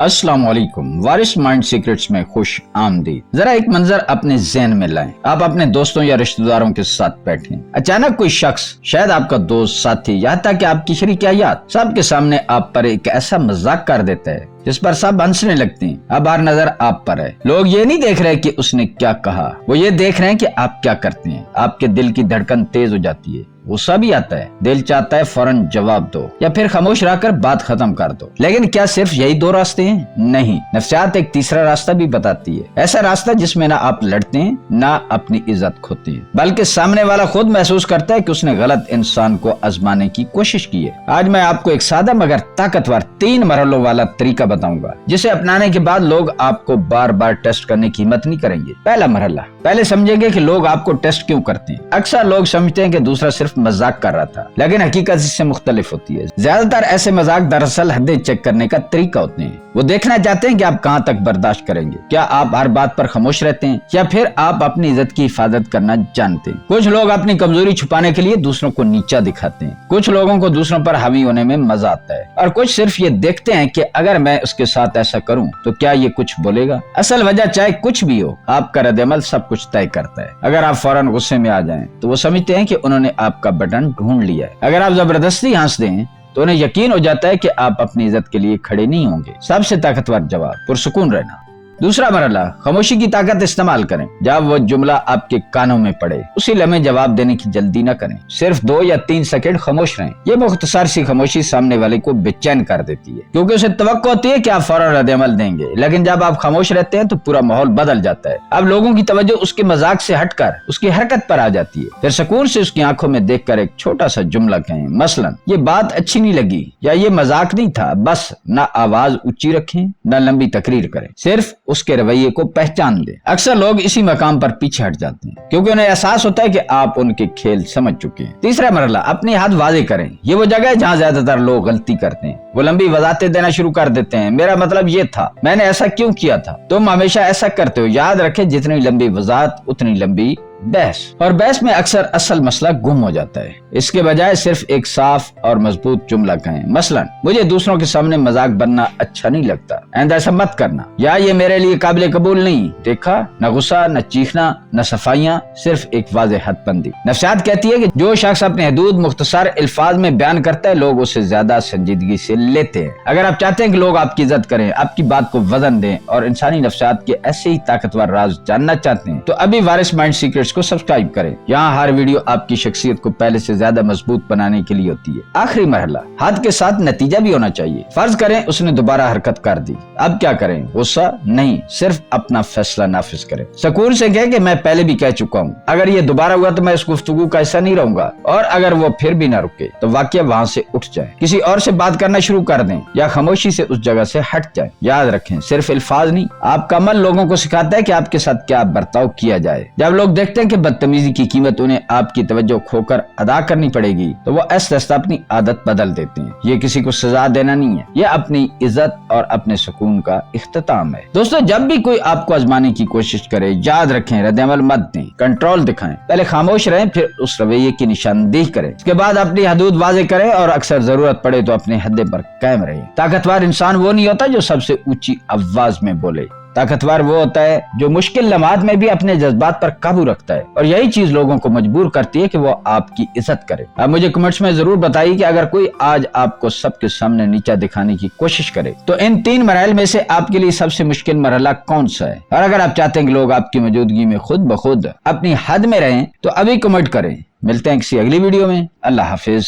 अस्सलाम वालेकुम। वारिस mind secrets में खुश आमदीद। जरा एक मंजर अपने ज़हन में लाएं। आप अपने दोस्तों या रिश्तेदारों के साथ बैठे, अचानक कोई शख्स, शायद आपका दोस्त, साथी, यहाँ तक कि आपकी शरीक हयात, सबके सामने आप पर एक ऐसा मजाक कर देता है जिस पर सब हंसने लगते हैं। अब हर नजर आप पर है। लोग ये नहीं देख रहे कि उसने क्या कहा, वो ये देख रहे हैं कि आप क्या करते हैं। आपके दिल की धड़कन तेज हो जाती है, गुस्सा भी आता है, दिल चाहता है फौरन जवाब दो या फिर खामोश रहकर बात खत्म कर दो। लेकिन क्या सिर्फ यही दो रास्ते हैं? नहीं, नफ्सियात एक तीसरा रास्ता भी बताती है। ऐसा रास्ता जिसमें ना आप लड़ते हैं ना अपनी इज्जत खोते हैं, बल्कि सामने वाला खुद महसूस करता है कि उसने गलत इंसान को आजमाने की कोशिश की है। आज मैं आपको एक सादा मगर ताकतवर 3 मरहलों वाला तरीका बताऊंगा जिसे अपनाने के बाद लोग आपको बार बार टेस्ट करने की हिम्मत नहीं करेंगे। पहला मरहला, पहले समझेंगे कि लोग आपको टेस्ट क्यों करते हैं। अक्सर लोग समझते हैं कि दूसरा सिर्फ मजाक कर रहा था, लेकिन हकीकत इससे मुख्तलिफ होती है। ज्यादातर ऐसे मजाक दरअसल हदें चेक करने का तरीका होते हैं। वो देखना चाहते हैं कि आप कहां तक बर्दाश्त करेंगे। क्या आप हर बात पर खामोश रहते हैं या फिर आप अपनी इज्जत की हिफाजत करना जानते हैं। कुछ लोग अपनी कमजोरी छुपाने के लिए दूसरों को नीचा दिखाते हैं। कुछ लोगों को दूसरों पर हावी होने में मजा आता है और कुछ सिर्फ ये देखते हैं कि अगर मैं उसके साथ ऐसा करूं तो क्या ये कुछ बोलेगा। असल वजह चाहे कुछ भी हो, आपका रद्द-ए-अमल सब कुछ तय करता है। अगर आप फौरन गुस्से में आ जाएं तो वो समझते हैं कि उन्होंने आपका बटन ढूंढ लिया है। अगर आप जबरदस्ती हंस दें तो उन्हें यकीन हो जाता है कि आप अपनी इज्जत के लिए खड़े नहीं होंगे। सबसे ताकतवर जवाब, पुरसुकून रहना। दूसरा मरहला, खामोशी की ताकत इस्तेमाल करें। जब वो जुमला आपके कानों में पड़े उसी लम्हे जवाब देने की जल्दी न करें। सिर्फ 2 या 3 सेकंड खामोश रहें। ये मुख्तसर सी खामोशी सामने वाले को बेचैन कर देती है, क्योंकि उसे तवक्को होती है कि आप फौरन रद्द-ए-अमल देंगे। लेकिन जब आप खामोश रहते हैं तो पूरा माहौल बदल जाता है। अब लोगों की तवज्जो उसके मजाक से हटकर उसकी हरकत पर आ जाती है। फिर सुकून से उसकी आंखों में देखकर एक छोटा सा जुमला कहें, मसलन ये बात अच्छी नहीं लगी या ये मजाक नहीं था। बस ना आवाज ऊंची रखें न लंबी तकरीर करें, सिर्फ उसके रवैये को पहचान दे। अक्सर लोग इसी मकाम पर पीछे हट जाते हैं क्योंकि उन्हें एहसास होता है कि आप उनके खेल समझ चुके हैं। तीसरा मरहला, अपनी हद वाज़े करें। ये वो जगह है जहाँ ज्यादातर लोग गलती करते हैं। वो लंबी वजाहतें देना शुरू कर देते हैं। मेरा मतलब ये था, मैंने ऐसा क्यों किया था, तुम हमेशा ऐसा करते हो। याद रखें, जितनी लंबी वजाहत उतनी लंबी बहस, और बहस में अक्सर असल मसला गुम हो जाता है। इसके बजाय सिर्फ एक साफ और मजबूत जुमला कहें, मसलन मुझे दूसरों के सामने मजाक बनना अच्छा नहीं लगता, आइंदा ऐसा मत करना, या ये मेरे लिए काबिल कबूल नहीं। देखा, न गुस्सा, न चीखना, न सफाइयां, सिर्फ एक वाज़ेह हदबंदी। नफ्सियात कहती है कि जो शख्स अपने हदूद मुख्तसर अल्फाज में बयान करता है, लोग उसे ज्यादा संजीदगी से लेते हैं। अगर आप चाहते हैं कि लोग आपकी इज्जत करें, आपकी बात को वजन दें और इंसानी नफ्सियात के ऐसे ही ताकतवर राज जानना चाहते हैं, तो अभी वारिस माइंड सीक्रेट्स को सब्सक्राइब करें। यहाँ हर वीडियो आपकी शख्सियत को पहले से ज्यादा मजबूत बनाने के लिए होती है। आखिरी मरहला, हद के साथ नतीजा भी होना चाहिए। फर्ज करें उसने दोबारा हरकत कर दी, अब क्या करें? गुस्सा नहीं, सिर्फ अपना फैसला नाफिज करें। सुकून से कहें कि मैं पहले भी कह चुका हूँ, अगर ये दोबारा हुआ तो मैं इस गुफ्तगू का हिस्सा नहीं रहूंगा। और अगर वो फिर भी न रुके तो वाकया वहाँ से उठ जाए, किसी और से बात करना शुरू कर दें या खामोशी से उस जगह से हट जाए। याद रखें, सिर्फ अल्फाज नहीं, आपका अमल लोगों को सिखाता है कि आपके साथ क्या बर्ताव किया जाए। जब लोग देखते हैं कि बदतमीजी की कीमत उन्हें आपकी तवज्जो खोकर अदा करनी पड़ेगी तो वो ऐसा अपनी आदत बदल देते हैं। ये किसी को सजा देना नहीं है, ये अपनी इज्जत और अपने सुकून का इख्तिताम है। दोस्तों, जब भी कोई आपको आजमाने की कोशिश करे, याद रखें, रद्द-ए-अमल मत दें, कंट्रोल दिखाएं। पहले खामोश रहें, फिर उस रवैये की निशानदेही करें, उसके बाद अपनी हदूद वाज़े करें और अक्सर जरूरत पड़े तो अपने हद पर कायम रहें। ताकतवर इंसान वो नहीं होता जो सबसे ऊंची आवाज में बोले। ताकतवर वो होता है जो मुश्किल लम्हात में भी अपने जज्बात पर काबू रखता है, और यही चीज लोगों को मजबूर करती है कि वो आपकी इज्जत करे। अब मुझे कमेंट्स में जरूर बताइए कि अगर कोई आज आपको सबके सामने नीचा दिखाने की कोशिश करे तो इन 3 मरहल में से आपके लिए सबसे मुश्किल मरहला कौन सा है। और अगर आप चाहते हैं कि लोग आपकी मौजूदगी में खुद ब खुद अपनी हद में रहें तो अभी कमेंट करें। मिलते हैं किसी अगली वीडियो में। अल्लाह हाफिज।